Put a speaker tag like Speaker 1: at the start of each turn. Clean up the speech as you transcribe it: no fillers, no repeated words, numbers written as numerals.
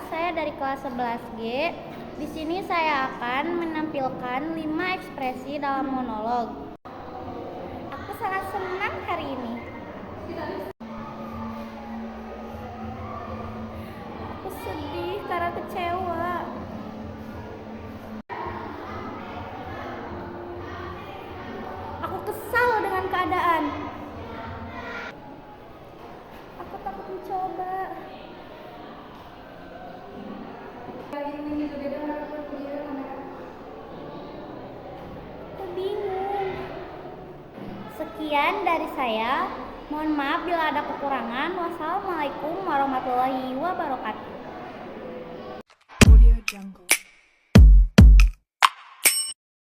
Speaker 1: saya dari kelas 11G. Di sini saya akan menampilkan 5 ekspresi dalam monolog. Aku sangat senang hari ini. Aku sedih karena kecewa. Aku kesal dengan keadaan. Aku takut mencoba. Aku bingung. Sekian dari saya. Mohon maaf bila ada kekurangan. Wassalamualaikum warahmatullahi wabarakatuh.
Speaker 2: Audio Jungle.